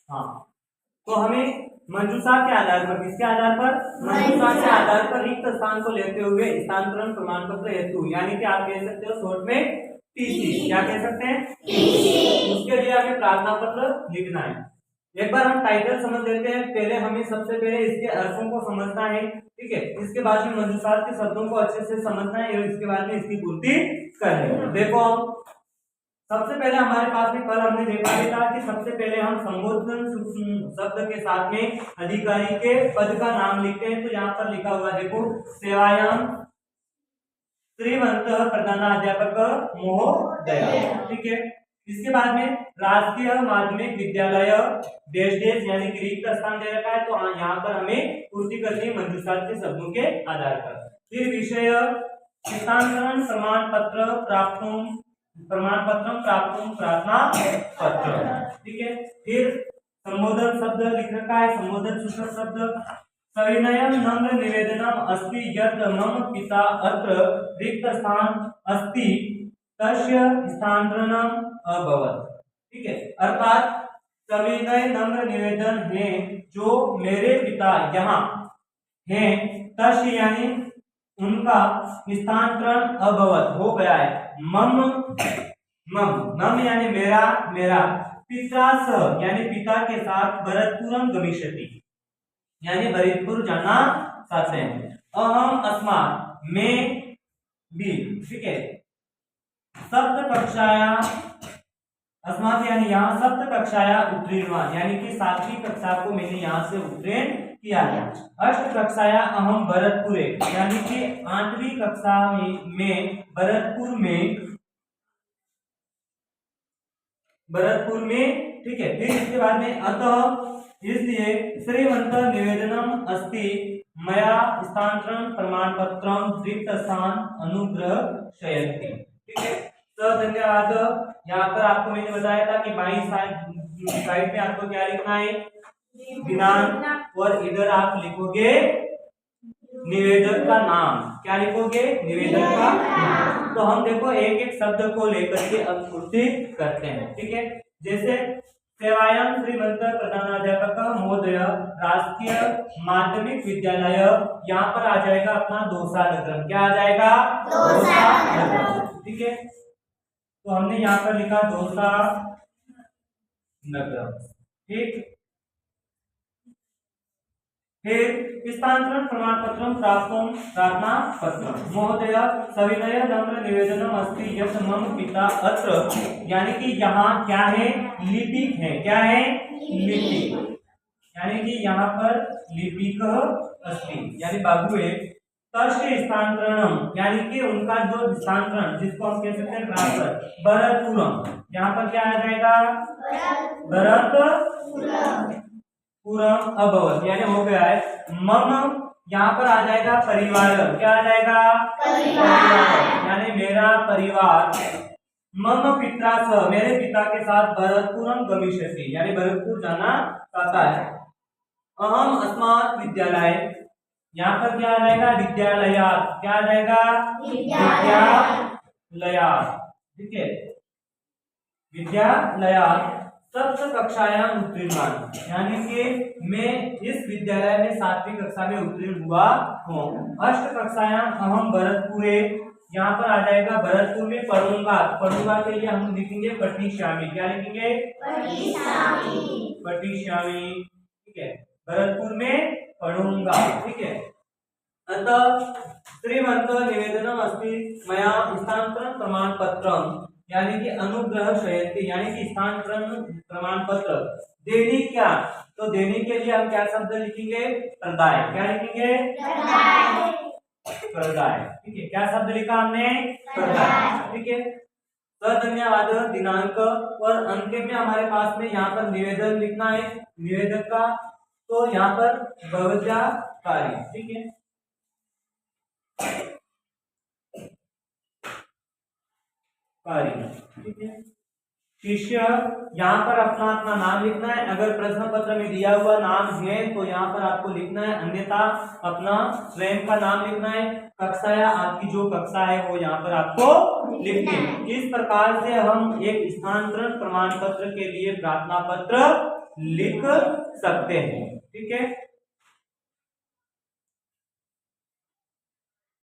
हाँ, तो हमें मंजूषा के आधार पर, किसके आधार पर? मंजूषा के आधार पर रिक्त स्थान को लेते हुए स्थानांतरण प्रमाण पत्र हेतु, यानी कि आप कह सकते हो शॉर्ट में टीसी, क्या कह सकते हैं? टीसी। उसके लिए हमें प्रार्थना पत्र लिखना है। एक बार हम टाइटल समझ लेते हैं। पहले हमें सबसे पहले इसके अर्थों को समझना है, ठीक है। इसके बाद में मंजूषात के शब्दों को अच्छे से समझना है और इसके बाद में इसकी पूर्ति करनी है। देखो सबसे पहले हमारे पास में कल हमने देखा भी था कि सबसे पहले हम संबोधन शब्द के साथ में अधिकारी के पद का नाम लिखते हैं। तो यहाँ पर लिखा हुआ देखो, सेवायाम श्रीमंत प्रधानाध्यापक महोदय, ठीक है। इसके बाद में राजकीय माध्यमिक विद्यालय देश देश, यानी कि रिक्त स्थान दे रखा है, तो यहाँ पर हमें पूर्ति करनी है मंजूषात के शब्दों के आधार पर। फिर विषय हस्तांतरण प्रमाण पत्र प्राप्त प्रार्थना पत्र, ठीक है। फिर संबोधन शब्द लिख रखा है, संबोधन सूचक शब्द, सविनयम नम्र निवेदनम अस्ति यत् मम पिता अत्र रिक्त स्थान अस्ति तस्य स्थानांतरणम अभवत्, ठीक है। अर्थात सविनय नम्र निवेदन है, जो मेरे पिता यहाँ हैं, तस्य यानी उनका स्थानांतरण अभवत् हो गया है। मम मम यानी मेरा, मेरा पिता सह यानी पिता के साथ भरतपुरम गमिष्यति, यानी भरतपुर जाना चाहते हैं। अहम अस्मात् में भी, ठीक है। सप्त कक्षाया अस्मात् यानी यहाँ सप्त कक्षाया उत्तीर्ण, यानी कि 7वीं कक्षा को मैंने यहाँ से उत्तीर्ण किया है। अष्ट कक्षाया अहम भरतपुरे, यानी कि 8वीं कक्षा में भरतपुर में, ठीक है। फिर इसके बाद में अतः इसलिए श्रीमंत निवेदनम अस्ति मया स्थानांतरण प्रमाण पत्रम रिक्त स्थान अनुग्रह शयति, ठीक है। तो धन्यवाद। यहाँ पर आपको मैंने बताया था कि 22 साइड में आपको क्या लिखना है? दिनांक, और इधर आप लिखोगे निवेदक का नाम। क्या लिखोगे? निवेदक का नाम। तो हम देखो एक एक शब्द को लेकर के अब पूर्ति करते हैं, ठीक है। जैसे सेवायाम श्रीमंत प्रधानाध्यापक महोदय राजकीय माध्यमिक विद्यालय, यहाँ पर आ जाएगा अपना दौसा नगरम। क्या आ जाएगा? दौसा नगरम, ठीक है। तो हमने यहाँ पर लिखा दौसा नगरम, ठीक। फिर स्थानांतरण प्रमाण पत्रम प्रार्थना पत्र महोदय सविनय नम्र निवेदनम अस्ति यत् मम पिता अत्र, यानी कि यहाँ क्या है? लिपिक है। क्या है? लिपिक, यानी कि यहाँ पर लिपिक अस्ति यानी बाबू है। तस्य स्थानांतरणम, यानी कि उनका जो स्थानांतरण, जिसको हम कह सकते हैं ट्रांसफर, भरतपुरम, यहाँ पर क्या आ जाएगा? भरतपुरम अभवत, यानी हो गया है। मम यहाँ पर आ जाएगा परिवार। क्या आ जाएगा? परिवार, यानी मेरा परिवार। मम पिता सह, मेरे पिता के साथ भरतपुरम गमिष्यति, यानी भरतपुर जाना चाहता है। अहम अस्मात् विद्यालय, यहाँ पर क्या आ जाएगा? विद्यालयात्। क्या आ जाएगा? विद्यालयात्, ठीक है। विद्यालयात् सप्त कक्षायां उत्तीर्ण, यानी कि मैं इस विद्यालय में 7वीं कक्षा में उत्तीर्ण हुआ हूँ। अष्ट कक्षायां अहम भरतपुरे, यहाँ पर आ जाएगा भरतपुर में पढ़ूंगा। पढ़ूंगा के लिए हम लिखेंगे पठिष्यामि। क्या लिखेंगे? पठिष्यामि, ठीक है। भरतपुर में पढ़ूंगा, ठीक है। अतः श्रीमंत निवेदनम अस्ति मया स्थानांतरण प्रमाण पत्रम, यानी कि अनुग्रह शयति, यानी कि स्थानांतरण प्रमाण पत्र देने। क्या? तो देने के लिए हम क्या शब्द लिखेंगे? प्रदाय। क्या लिखेंगे? प्रदाय, ठीक है। क्या शब्द लिखा हमने? प्रदाय, ठीक है। तो धन्यवाद। दिनांक और अंक में हमारे पास में यहाँ पर निवेदन लिखना है, निवेदक का। तो यहाँ पर भवत्याकारी, ठीक है। ठीक है। शिष्य, यहाँ पर अपना अपना नाम लिखना है। अगर प्रश्न पत्र में दिया हुआ नाम है तो यहाँ पर आपको लिखना है, अन्यथा अपना स्वयं का नाम लिखना है। कक्षा या आपकी जो कक्षा है वो यहाँ पर आपको लिखनी है। इस प्रकार से हम एक स्थानांतरण प्रमाण पत्र के लिए प्रार्थना पत्र लिख सकते हैं। ठीक है।